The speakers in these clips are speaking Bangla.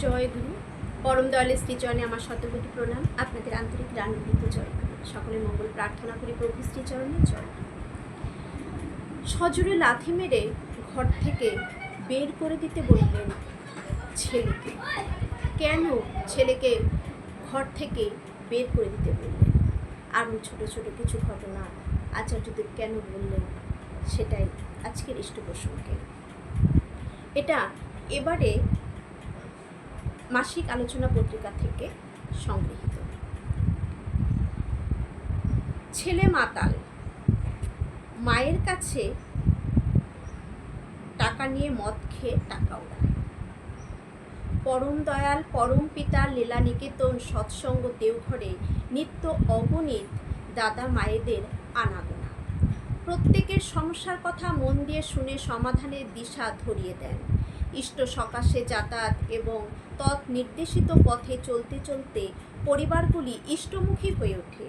জয় গুরু। পরম দয়ালের শ্রীচরণে আমার শতকোটি প্রণাম। আপনাদের আন্তরিক রানবিত জয় গুরু। সকলের মঙ্গল প্রার্থনা করি প্রভু শ্রীচরণে জয়। সজোরে লাথি মেরে ঘর থেকে বের করে দিতে বললেন ছেলেকে। কেন ছেলেকে ঘর থেকে বের করে দিতে বললেন? আরও ছোট ছোট কিছু ঘটনা আচার্যদেব কেন বললেন সেটাই আজকের ইষ্ট প্রসঙ্গে। এটা এবারে মাসিক আলোচনা পত্রিকা থেকে সংগৃহীত। ছেলে মাতাল, মায়ের কাছে টাকা নিয়ে মদ খেয়ে টাকা ওড়ায়। পরম দয়াল পরম পিতা লীলা নিকেতন সৎসঙ্গ দেওঘরে নিত্য অগণিত দাদা মায়েদের আনাগোনা। প্রত্যেকের সমস্যার কথা মন দিয়ে শুনে সমাধানের দিশা ধরিয়ে দেন। ইষ্ট সকাশে যাতায়াত এবং তৎ নির্দেশিত পথে চলতে চলতে পরিবারগুলি ইষ্টমুখী হয়ে ওঠে।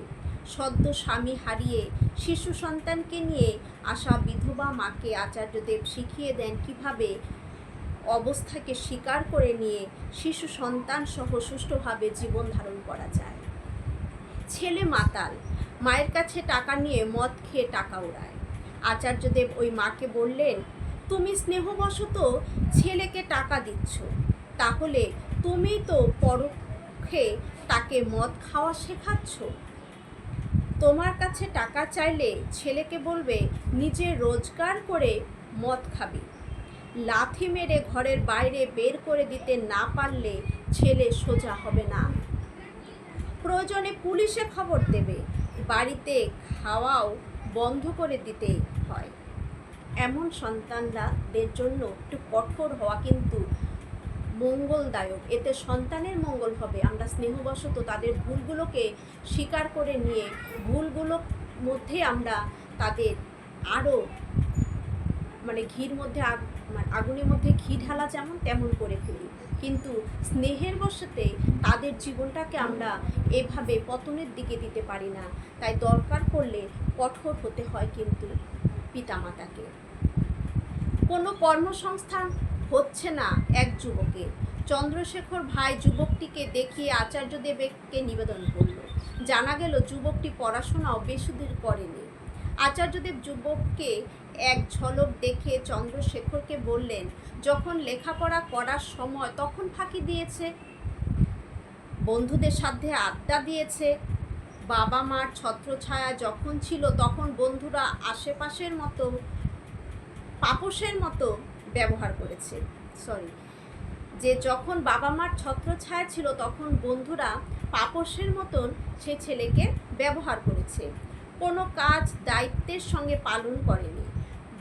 সদ্য স্বামী হারিয়ে শিশু সন্তানকে নিয়ে আসা বিধবা মাকে আচার্যদেব শিখিয়ে দেন কিভাবে অবস্থাকে স্বীকার করে নিয়ে শিশু সন্তান সহ সুষ্ঠুভাবে জীবন ধারণ করা যায়। ছেলে মাতাল, মায়ের কাছে টাকা নিয়ে মদ খেয়ে টাকা ওড়ায়। আচার্যদেব ওই মাকে বললেন, তুমি স্নেহবশত ছেলেকে টাকা দিচ্ছ, তাহলে তুমি তো পরোক্ষে তাকে মদ খাওয়া শেখাচ্ছ। তোমার কাছে টাকা চাইলে ছেলেকে বলবে নিজে রোজগার করে মদ খাবি। লাথি মেরে ঘরের বাইরে বের করে দিতে না পারলে ছেলে সোজা হবে না। প্রয়োজনে পুলিশে খবর দেবে, বাড়িতে খাওয়াও বন্ধ করে দিতে হয়। এমন সন্তানদের জন্য একটু কঠোর হওয়া কিন্তু মঙ্গলদায়ক। এতে সন্তানের মঙ্গল হবে। আমরা স্নেহবশত তাদের ভুলগুলোকে স্বীকার করে নিয়ে ভুলগুলোর মধ্যে আমরা তাদের আরও ঘির মধ্যে আগুনের মধ্যে ঘি ঢালা যেমন তেমন করে ফেলি, কিন্তু স্নেহের বশতে তাদের জীবনটাকে আমরা এভাবে পতনের দিকে দিতে পারি না। তাই দরকার পড়লে কঠোর হতে হয় কিন্তু পিতামাতাকে। কোনো কর্মসংস্থান হচ্ছে না এক যুবকের। চন্দ্রশেখর ভাই যুবকটিকে দেখিয়ে আচার্যদেবকে নিবেদন করল। জানা গেল যুবকটি পড়াশোনাও বেশিদূর করেনি। আচার্যদেব যুবককে এক ঝলক দেখে চন্দ্রশেখরকে বললেন, যখন লেখাপড়া করার সময় তখন ফাঁকি দিয়েছে, বন্ধুদের সাথে আড্ডা দিয়েছে, বাবা মার ছত্রছায়া যখন ছিল তখন বন্ধুরা আশেপাশের মতো পাপসের মতো ব্যবহার করেছে। যখন বাবা মার ছত্রছায়া ছিল তখন বন্ধুরা পাপসের মতন সে ছেলেকে ব্যবহার করেছে। কোনো কাজ দায়িত্বের সঙ্গে পালন করেনি।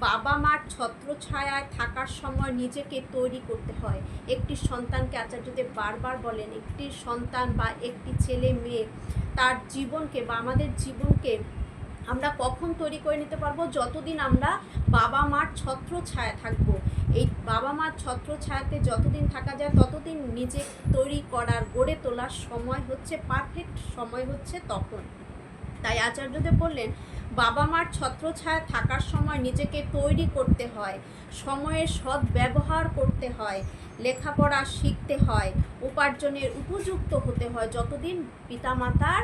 বাবা মার ছত্রছায়ায় থাকার সময় নিজেকে তৈরি করতে হয়। একটি সন্তানকে আচার্যদেব বারবার বলেন, একটি সন্তান বা একটি ছেলে মেয়ে তার জীবনকে বা আমাদের জীবনকে আমরা কখন তৈরি করে নিতে পারবো? যতদিন আমরা বাবা মার ছত্রছায়া থাকবো। এই বাবা মার ছত্রছায়াতে যতদিন থাকা যায় ততদিন নিজে তৈরি করার, গড়ে তোলার সময় হচ্ছে পারফেক্ট সময় হচ্ছে তখন। তাই আচার্যদেব বললেন, বাবা মার ছত্রছায়া থাকার সময় নিজেকে তৈরি করতে হয়, সময়ের সৎ ব্যবহার করতে হয়, লেখাপড়া শিখতে হয়, উপার্জনের উপযুক্ত হতে হয়। যতদিন পিতামাতার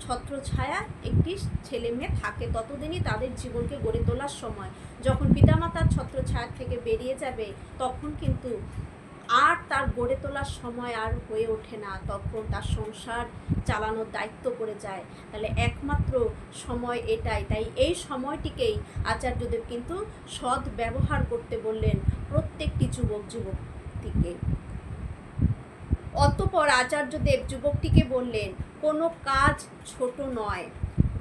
ছত্রছায়া একটি ছেলে মেয়ে থাকে ততদিনই তাদের জীবনকে গড়ে তোলার সময়। যখন পিতামাতার ছত্রছায়া থেকে বেরিয়ে যাবে তখন কিন্তু আর তার গড়ে তোলার সময় আর হয়ে ওঠে না, তখন তার সংসার চালানোর দায়িত্ব পড়ে যায়। তাহলে একমাত্র সময় এটাই। তাই এই সময়টিকেই আচার্যদেব কিন্তু সৎ ব্যবহার করতে বললেন প্রত্যেকটি যুবক যুবতীকে। অতঃপর আচার্যদেব যুবকটিকে বললেন, কোনো কাজ ছোট নয়,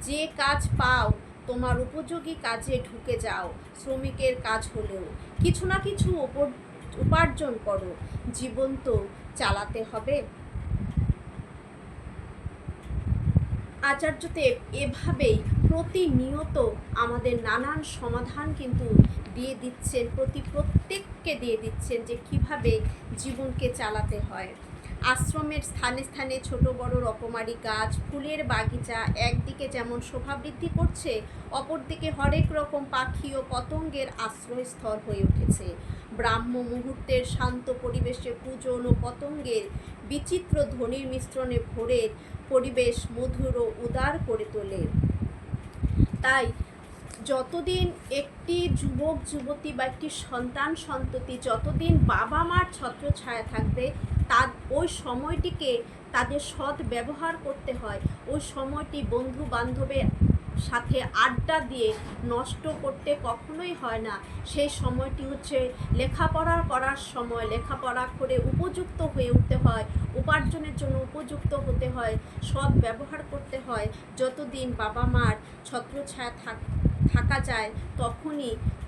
যে কাজ পাও তোমার উপযোগী কাজে ঢুকে যাও। শ্রমিকের কাজ হলেও কিছু না কিছু উপার্জন করো, জীবন তো চালাতে হবে। আচার্যদেব এভাবেই প্রতিনিয়ত আমাদের নানান সমাধান কিন্তু দিয়ে দিচ্ছেন, প্রত্যেককে দিয়ে দিচ্ছেন যে কিভাবে জীবনকে চালাতে হয়। আশ্রমের স্থানে স্থানে ছোট বড় রকমারি গাছ, ফুলের বাগিচা একদিকে যেমন শোভা বৃদ্ধি করছে, অপরদিকে হরেক রকম পাখি ও পতঙ্গের আশ্রয়স্থল হয়ে উঠেছে। ব্রাহ্ম মুহূর্তের শান্ত পরিবেশে পূজন ও পতঙ্গের বিচিত্র ধ্বনির মিশ্রণে ভোরের পরিবেশ মধুর ও উদার করে তোলে। তাই যতদিন একটি যুবক যুবতী বা একটি সন্তান সন্ততি যতদিন বাবা মার ছত্রছায়া থাকবে, তার ওই সময়টিকে তাদের সৎ ব্যবহার করতে হয়। ওই সময়টি বন্ধু বান্ধবের সাথে আড্ডা দিয়ে নষ্ট করতে কখনোই হয় না। সেই সময়টি হচ্ছে লেখাপড়া করার সময়, লেখাপড়া করে উপযুক্ত হয়ে উঠতে হয়, উপার্জনের জন্য উপযুক্ত হতে হয়, সৎ ব্যবহার করতে হয়। যতদিন বাবা মার ছত্রছায়া থাকা যায়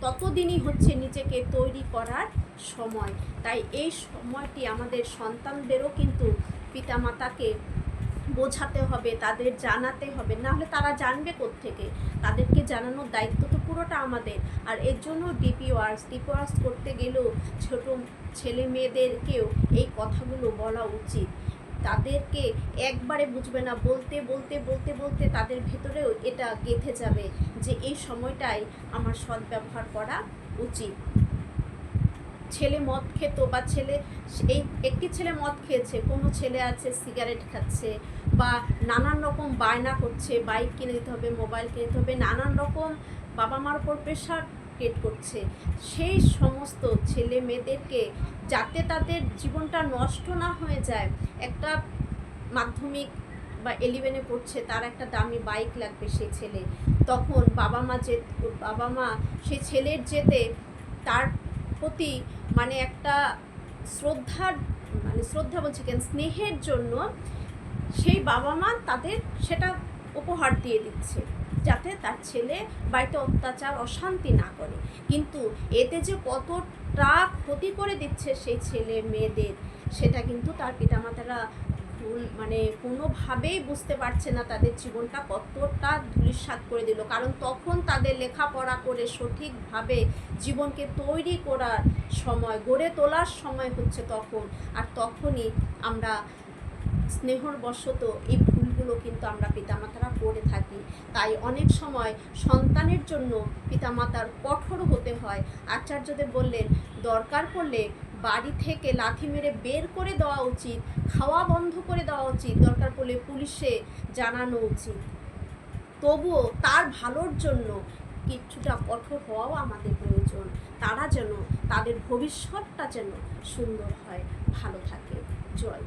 ততদিনই হচ্ছে নিজেকে তৈরি করার সময়। তাই এই সময়টি আমাদের সন্তানদেরও কিন্তু পিতামাতাকে বোঝাতে হবে, তাদের জানাতে হবে, নাহলে তারা জানবে কোত্থেকে। তাদেরকে জানানোর দায়িত্ব তো পুরোটা আমাদের। আর এর জন্য ডিপি ওয়ার্কস করতে গেলেও ছোট ছেলে মেয়েদেরকেও এই কথাগুলো বলা উচিত। তাদেরকে একবারে বুঝবে না, বলতে বলতে বলতে বলতে তাদের ভেতরেও এটা গেঁথে যাবে যে এই সময়টাই আমার সৎ ব্যবহার করা উচিত। ছেলে মদ খেত বা একটি ছেলে মদ খেয়েছে, কোনো ছেলে আছে সিগারেট খাচ্ছে বা নানান রকম বায়না করছে, বাইক কিনে দিতে হবে, মোবাইল কিনে দিতে হবে, নানান রকম বাবা মার উপর প্রেশার ক্রিয়েট করছে। সেই সমস্ত ছেলে মেয়েদেরকে যাতে তাদের জীবনটা নষ্ট না হয়ে যায়, একটা মাধ্যমিক বা 11-এ পড়ছে, তার একটা দামি বাইক লাগবে সেই ছেলে, তখন বাবা মা সেই ছেলের যেতে তার প্রতি একটা শ্রদ্ধা বলছি কেন, স্নেহের জন্য সেই বাবা মা তাদের সেটা উপহার দিয়ে দিচ্ছে যাতে তার ছেলে বাড়িতে অত্যাচার অশান্তি না করে। কিন্তু এতে যে কতটা ক্ষতি করে দিচ্ছে সেই ছেলে মেয়েদের, সেটা কিন্তু তার পিতামাতারা কোনোভাবেই বুঝতে পারছে না। তাদের জীবনটা কতটা ধূলিসাৎ করে দিল, কারণ তখন তাদের লেখাপড়া করে সঠিকভাবে জীবনকে তৈরি করার সময়, গড়ে তোলার সময় হচ্ছে তখন। আর তখনই আমরা স্নেহর বশত এই ভুলগুলো কিন্তু আমরা পিতামাতারা করে থাকি। তাই অনেক সময় সন্তানের জন্য পিতামাতার কঠোর হতে হয়। আচার্যদেব বললেন, দরকার পড়লে বাড়ি থেকে লাথি মেরে বের করে দেওয়া উচিত, খাওয়া বন্ধ করে দেওয়া উচিত, দরকার পড়লে পুলিশে জানানো উচিত। তবুও তার ভালোর জন্য কিছুটা কঠোর হওয়াও আমাদের প্রয়োজন। তারা যেন তাদের ভবিষ্যৎটা যেন সুন্দর হয়, ভালো থাকে। জয়।